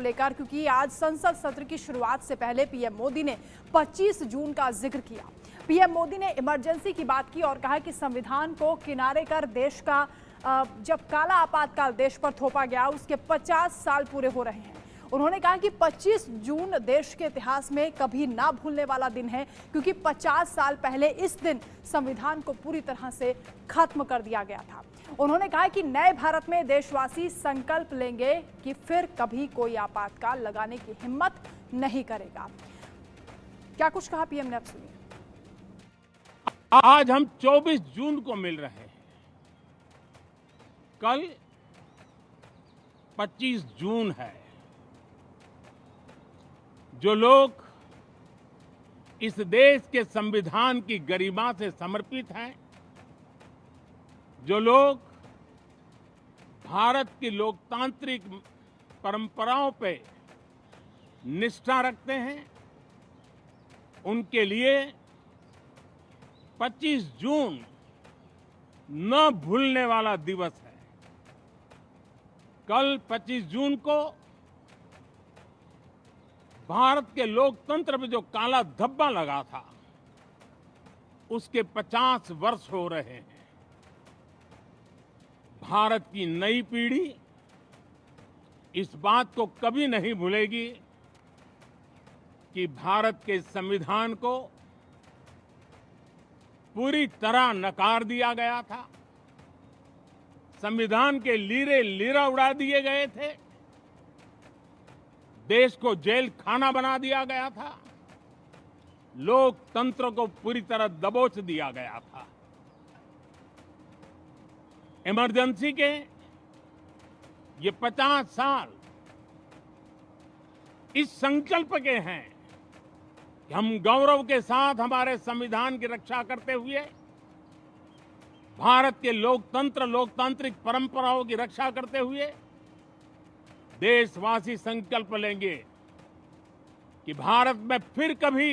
लेकर, क्योंकि आज संसद सत्र की शुरुआत से पहले पीएम मोदी ने 25 जून का जिक्र किया। पीएम मोदी ने इमरजेंसी की बात की और कहा कि संविधान को किनारे कर देश का जब काला आपातकाल देश पर थोपा गया उसके 50 साल पूरे हो रहे हैं। उन्होंने कहा कि 25 जून देश के इतिहास में कभी ना भूलने वाला दिन है, क्योंकि 50 साल पहले इस दिन संविधान को पूरी तरह से खत्म कर दिया गया था। उन्होंने कहा कि नए भारत में देशवासी संकल्प लेंगे कि फिर कभी कोई आपातकाल लगाने की हिम्मत नहीं करेगा। क्या कुछ कहा पीएम ने, अब सुनिए। आज हम 24 जून को मिल रहे हैं, कल 25 जून है। जो लोग इस देश के संविधान की गरिमा से समर्पित हैं, जो लोग भारत की लोकतांत्रिक परंपराओं पे निष्ठा रखते हैं, उनके लिए 25 जून न भूलने वाला दिवस है। कल 25 जून को भारत के लोकतंत्र में जो काला धब्बा लगा था, उसके 50 वर्ष हो रहे हैं। भारत की नई पीढ़ी इस बात को कभी नहीं भूलेगी कि भारत के संविधान को पूरी तरह नकार दिया गया था, संविधान के लीरे लीरा उड़ा दिए गए थे, देश को जेल खाना बना दिया गया था, लोकतंत्र को पूरी तरह दबोच दिया गया था। इमरजेंसी के ये 50 साल इस संकल्प के हैं कि हम गौरव के साथ हमारे संविधान की रक्षा करते हुए भारत के लोकतंत्र लोकतांत्रिक परंपराओं की रक्षा करते हुए देशवासी संकल्प लेंगे कि भारत में फिर कभी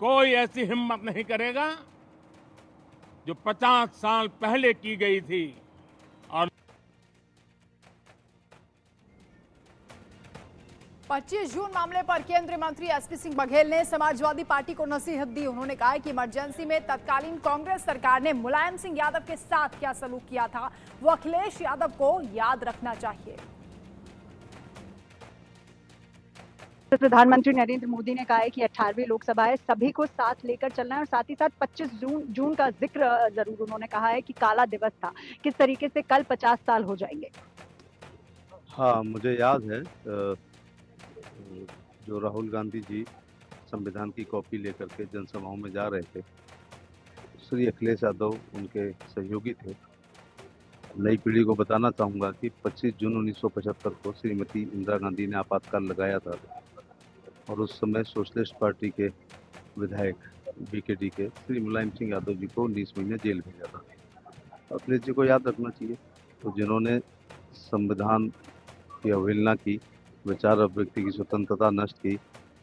कोई ऐसी हिम्मत नहीं करेगा जो 50 साल पहले की गई थी। और 25 जून मामले पर केंद्रीय मंत्री एसपी सिंह बघेल ने समाजवादी पार्टी को नसीहत दी। उन्होंने कहा कि इमरजेंसी में तत्कालीन कांग्रेस सरकार ने मुलायम सिंह यादव के साथ क्या सलूक किया था, वो अखिलेश यादव को याद रखना चाहिए। प्रधानमंत्री नरेंद्र मोदी ने कहा है कि 18वीं लोकसभा है, सभी को साथ लेकर चलना है और साथ ही साथ 25 जून का जिक्र जरूर उन्होंने कहा है कि काला दिवस था, किस तरीके से कल 50 साल हो जाएंगे। हाँ, मुझे याद है जो राहुल गांधी जी संविधान की कॉपी लेकर के जनसभाओं में जा रहे थे, श्री अखिलेश यादव उनके सहयोगी थे। नई पीढ़ी को बताना चाहूँगा कि 25 जून 1975 को श्रीमती इंदिरा गांधी ने आपातकाल लगाया था और उस समय सोशलिस्ट पार्टी के विधायक बीकेडी के श्री मुलायम सिंह यादव जी को 19 महीने जेल भेजा था। अखिलेश जी को याद रखना चाहिए, तो जिन्होंने संविधान की अवहेलना की, विचार अभिव्यक्ति की स्वतंत्रता नष्ट की,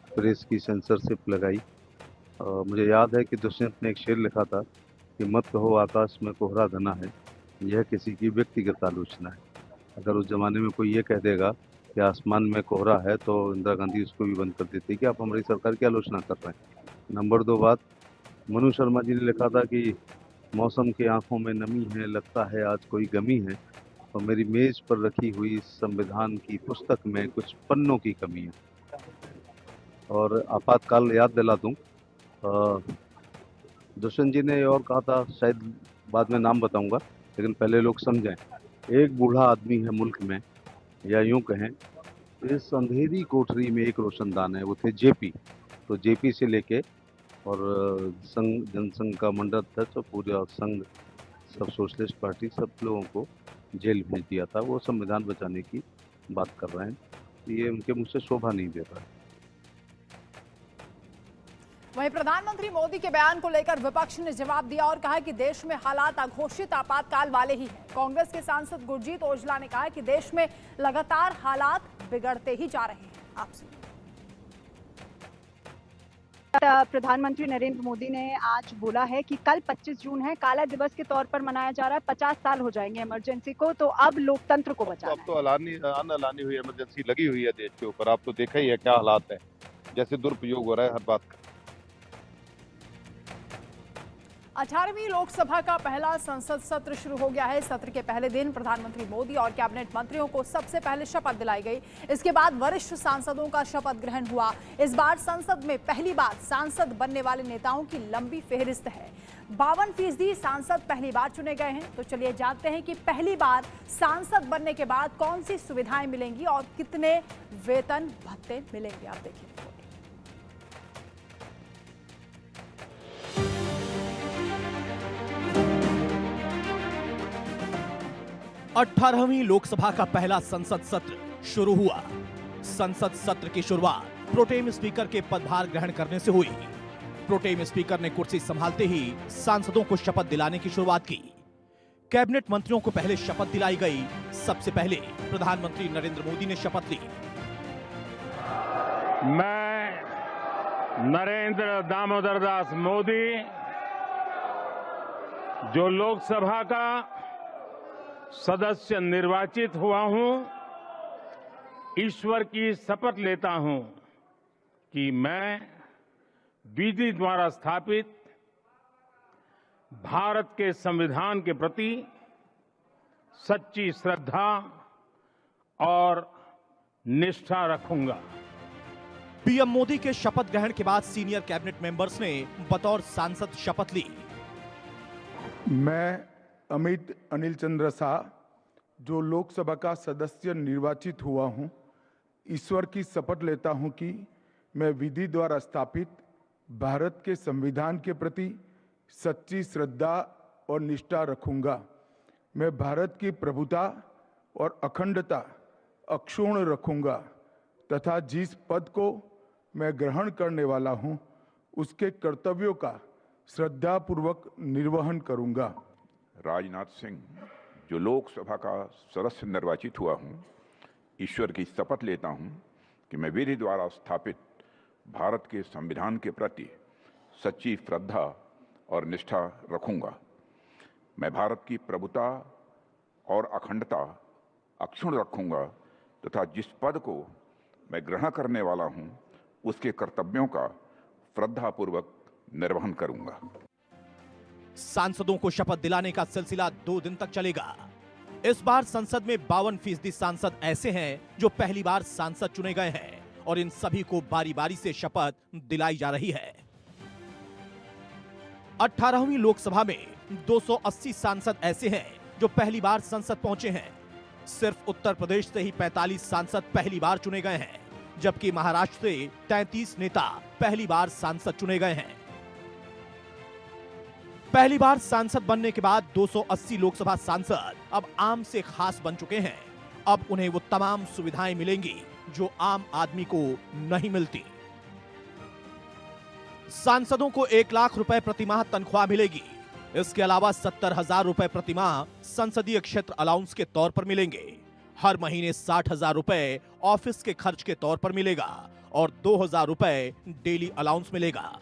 प्रेस की सेंसरशिप लगाई। मुझे याद है कि दुष्यंत ने एक शेर लिखा था कि मत कहो आकाश में कोहरा घना है, यह किसी की व्यक्तिगत आलोचना है। अगर उस जमाने में कोई ये कह देगा कि आसमान में कोहरा है तो इंदिरा गांधी उसको भी बंद कर देती कि आप हमारी सरकार की आलोचना कर रहे हैं। नंबर 2 बात, मनु शर्मा जी ने लिखा था कि मौसम की आंखों में नमी है, लगता है आज कोई गमी है, और मेरी मेज पर रखी हुई संविधान की पुस्तक में कुछ पन्नों की कमी है। और आपातकाल याद दिला दूं, दुष्यंत जी ने और कहा था, शायद बाद में नाम बताऊंगा, लेकिन पहले लोग समझें। एक बूढ़ा आदमी है मुल्क में, या यूं कहें इस अंधेरी कोठरी में एक रोशनदान है, वो थे जेपी। तो जेपी से लेके और संघ जनसंघ का मंडल अध्यक्ष और पूरा संघ, सब सोशलिस्ट पार्टी, सब लोगों को जेल भेज दिया था। वो संविधान बचाने की बात कर रहे हैं, ये उनके मुंह से शोभा नहीं देता है। वहीं प्रधानमंत्री मोदी के बयान को लेकर विपक्ष ने जवाब दिया और कहा कि देश में हालात अघोषित आपातकाल वाले ही हैं। कांग्रेस के सांसद गुरजीत ओजला ने कहा कि देश में लगातार हालात बिगड़ते ही जा रहे हैं। आप सुनिए। प्रधानमंत्री नरेंद्र मोदी ने आज बोला है कि कल 25 जून है, काला दिवस के तौर पर मनाया जा रहा है। 50 साल हो जाएंगे इमरजेंसी को, तो अब लोकतंत्र को बचाना अब तो अलानी हुई इमरजेंसी लगी हुई है देश के ऊपर। आप तो देखा ही है क्या हालात है, जैसे दुरुपयोग हो रहा है हर बात का। 18वीं लोकसभा का पहला संसद सत्र शुरू हो गया है। सत्र के पहले दिन प्रधानमंत्री मोदी और कैबिनेट मंत्रियों को सबसे पहले शपथ दिलाई गई। इसके बाद वरिष्ठ सांसदों का शपथ ग्रहण हुआ। इस बार संसद में पहली बार सांसद बनने वाले नेताओं की लंबी फेहरिस्त है। 52% सांसद पहली बार चुने गए हैं। तो चलिए जानते हैं कि पहली बार सांसद बनने के बाद कौन सी सुविधाएं मिलेंगी और कितने वेतन भत्ते मिलेंगे। आप देखिए। 18वीं लोकसभा का पहला संसद सत्र शुरू हुआ। संसद सत्र की शुरुआत प्रोटेम स्पीकर के पदभार ग्रहण करने से हुई। प्रोटेम स्पीकर ने कुर्सी संभालते ही सांसदों को शपथ दिलाने की शुरुआत की। कैबिनेट मंत्रियों को पहले शपथ दिलाई गई। सबसे पहले प्रधानमंत्री नरेंद्र मोदी ने शपथ ली। मैं नरेंद्र दामोदर दास मोदी, जो लोकसभा का सदस्य निर्वाचित हुआ हूं, ईश्वर की शपथ लेता हूं कि मैं विधि द्वारा स्थापित भारत के संविधान के प्रति सच्ची श्रद्धा और निष्ठा रखूंगा। पीएम मोदी के शपथ ग्रहण के बाद सीनियर कैबिनेट मेंबर्स ने बतौर सांसद शपथ ली। मैं अमित अनिल चंद्र शाह, जो लोकसभा का सदस्य निर्वाचित हुआ हूं, ईश्वर की शपथ लेता हूं कि मैं विधि द्वारा स्थापित भारत के संविधान के प्रति सच्ची श्रद्धा और निष्ठा रखूंगा। मैं भारत की प्रभुता और अखंडता अक्षुण्ण रखूंगा तथा जिस पद को मैं ग्रहण करने वाला हूं, उसके कर्तव्यों का श्रद्धापूर्वक निर्वहन करूंगा। राजनाथ सिंह, जो लोकसभा का सदस्य निर्वाचित हुआ हूं, ईश्वर की शपथ लेता हूं कि मैं विधि द्वारा स्थापित भारत के संविधान के प्रति सच्ची श्रद्धा और निष्ठा रखूंगा। मैं भारत की प्रभुता और अखंडता अक्षुण्ण रखूंगा तथा जिस पद को मैं ग्रहण करने वाला हूं, उसके कर्तव्यों का श्रद्धापूर्वक निर्वहन करूंगा। सांसदों को शपथ दिलाने का सिलसिला 2 दिन तक चलेगा। इस बार संसद में 52% सांसद ऐसे हैं जो पहली बार सांसद चुने गए हैं और इन सभी को बारी बारी से शपथ दिलाई जा रही है। 18वीं लोकसभा में 280 सांसद ऐसे हैं जो पहली बार संसद पहुंचे हैं। सिर्फ उत्तर प्रदेश से ही 45 सांसद पहली बार चुने गए हैं, जबकि महाराष्ट्र से 33 नेता पहली बार सांसद चुने गए हैं। पहली बार सांसद बनने के बाद 280 लोकसभा सांसद अब आम से खास बन चुके हैं। अब उन्हें वो तमाम सुविधाएं मिलेंगी जो आम आदमी को नहीं मिलती। सांसदों को 1 लाख रुपए प्रतिमाह तनख्वाह मिलेगी। इसके अलावा 70,000 रुपए प्रतिमाह संसदीय क्षेत्र अलाउंस के तौर पर मिलेंगे। हर महीने 60,000 रुपए ऑफिस के खर्च के तौर पर मिलेगा और 2,000 रुपए डेली अलाउंस मिलेगा।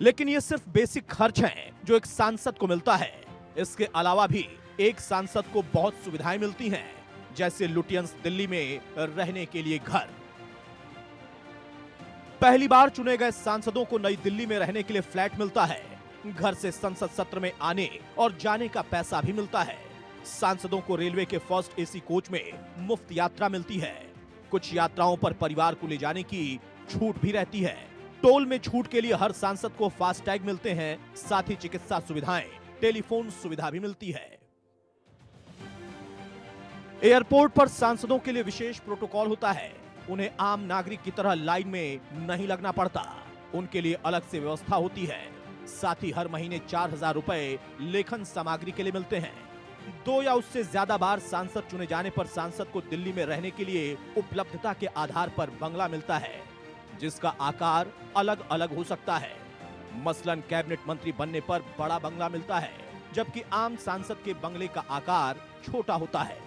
लेकिन ये सिर्फ बेसिक खर्च हैं जो एक सांसद को मिलता है। इसके अलावा भी एक सांसद को बहुत सुविधाएं मिलती हैं, जैसे लुटियंस दिल्ली में रहने के लिए घर। पहली बार चुने गए सांसदों को नई दिल्ली में रहने के लिए फ्लैट मिलता है। घर से संसद सत्र में आने और जाने का पैसा भी मिलता है। सांसदों को रेलवे के फर्स्ट एसी कोच में मुफ्त यात्रा मिलती है। कुछ यात्राओं पर परिवार को ले जाने की छूट भी रहती है। टोल में छूट के लिए हर सांसद को फास्टैग मिलते हैं। साथ ही चिकित्सा सुविधाएं, टेलीफोन सुविधा भी मिलती है। एयरपोर्ट पर सांसदों के लिए विशेष प्रोटोकॉल होता है। उन्हें आम नागरिक की तरह लाइन में नहीं लगना पड़ता। उनके लिए अलग से व्यवस्था होती है। साथ ही हर महीने 4,000 रुपए लेखन सामग्री के लिए मिलते हैं। 2 या उससे ज्यादा बार सांसद चुने जाने पर सांसद को दिल्ली में रहने के लिए उपलब्धता के आधार पर बंगला मिलता है, जिसका आकार अलग अलग हो सकता है। मसलन कैबिनेट मंत्री बनने पर बड़ा बंगला मिलता है, जबकि आम सांसद के बंगले का आकार छोटा होता है।